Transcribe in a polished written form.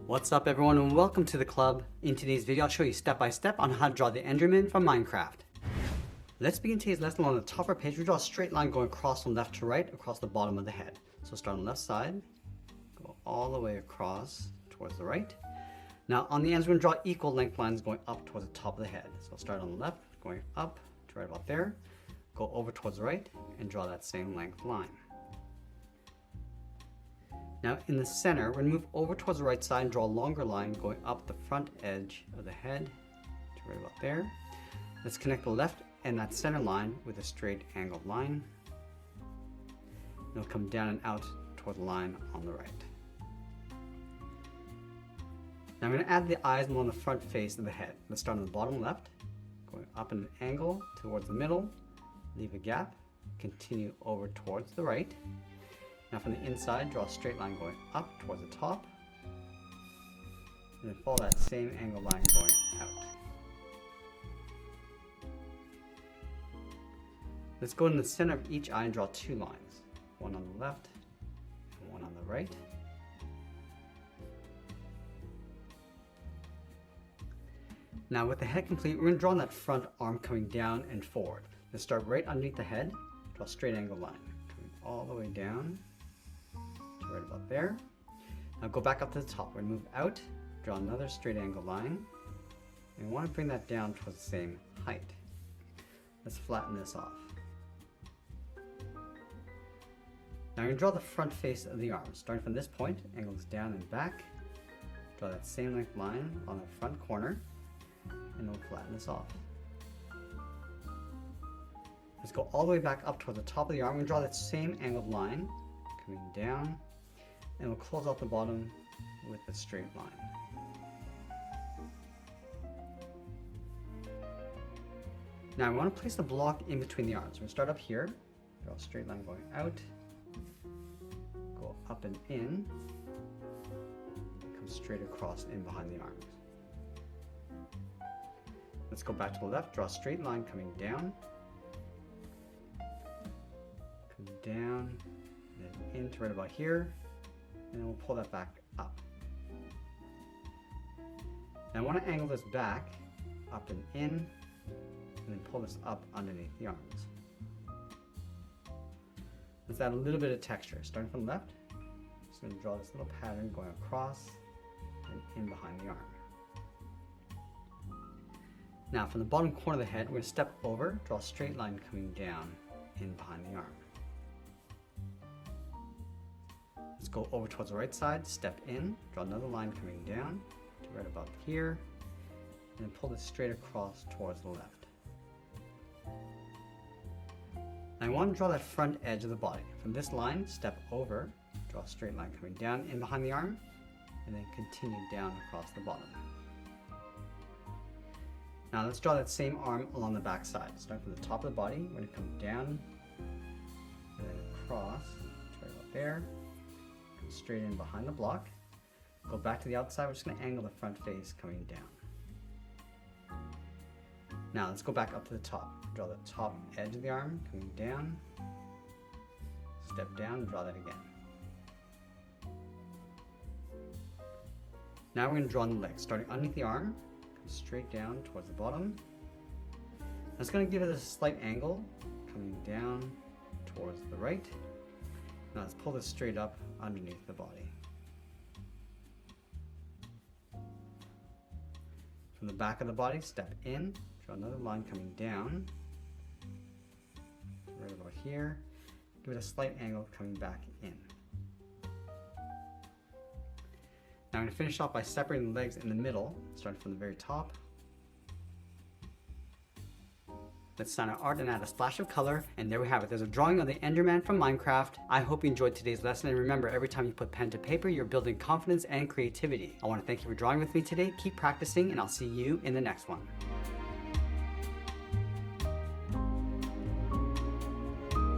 What's up everyone and welcome to the club. In today's video I'll show you step by step on how to draw the Enderman from Minecraft. Let's begin today's lesson. On the top of our page we draw a straight line going across from left to right across the bottom of the head. So start on the left side, go all the way across towards the right. Now on the ends we're going to draw equal length lines going up towards the top of the head. So start on the left, going up to right about there, go over towards the right and draw that same length line. Now in the center, we're going to move over towards the right side and draw a longer line going up the front edge of the head to right about there. Let's connect the left and that center line with a straight angled line. And it'll come down and out toward the line on the right. Now I'm going to add the eyes along the front face of the head. Let's start on the bottom left, going up in an angle towards the middle, leave a gap, continue over towards the right. Now from the inside, draw a straight line going up towards the top, and then follow that same angle line going out. Let's go in the center of each eye and draw two lines, one on the left and one on the right. Now with the head complete, we're going to draw that front arm coming down and forward. Let's start right underneath the head, draw a straight angle line, coming all the way down to right about there. Now go back up to the top. We're going to move out, draw another straight angle line, and we want to bring that down towards the same height. Let's flatten this off. Now you're going to draw the front face of the arm. Starting from this point, angles down and back, draw that same length line on the front corner, and we'll flatten this off. Let's go all the way back up toward the top of the arm. We're going to draw that same angled line coming down, and we'll close off the bottom with a straight line. Now I want to place the block in between the arms. We're going to start up here, draw a straight line going out, go up and in, come straight across in behind the arms. Let's go back to the left, draw a straight line coming down, come down, and then into right about here, and then we'll pull that back up. Now I want to angle this back, up and in, and then pull this up underneath the arms. Let's add a little bit of texture. Starting from the left, just going to draw this little pattern going across and in behind the arm. Now from the bottom corner of the head, we're going to step over, draw a straight line coming down in behind the arm. Let's go over towards the right side, step in, draw another line coming down to right about here, and then pull this straight across towards the left. Now I want to draw that front edge of the body. From this line, step over, draw a straight line coming down in behind the arm, and then continue down across the bottom. Now let's draw that same arm along the back side. Start from the top of the body, we're going to come down, and then across, right about there, come straight in behind the block, go back to the outside, we're just going to angle the front face coming down. Now let's go back up to the top. Draw the top edge of the arm coming down, step down and draw that again. Now we're going to draw on the legs, starting underneath the arm, come straight down towards the bottom. That's going to give it a slight angle, coming down towards the right. Now let's pull this straight up underneath the body. From the back of the body, step in, draw another line coming down, right about here. Give it a slight angle coming back in. Now I'm going to finish off by separating the legs in the middle, starting from the very top. Let's sign our art and add a splash of color, and there we have it. There's a drawing of the Enderman from Minecraft. I hope you enjoyed today's lesson, and remember, every time you put pen to paper, you're building confidence and creativity. I want to thank you for drawing with me today. Keep practicing, and I'll see you in the next one.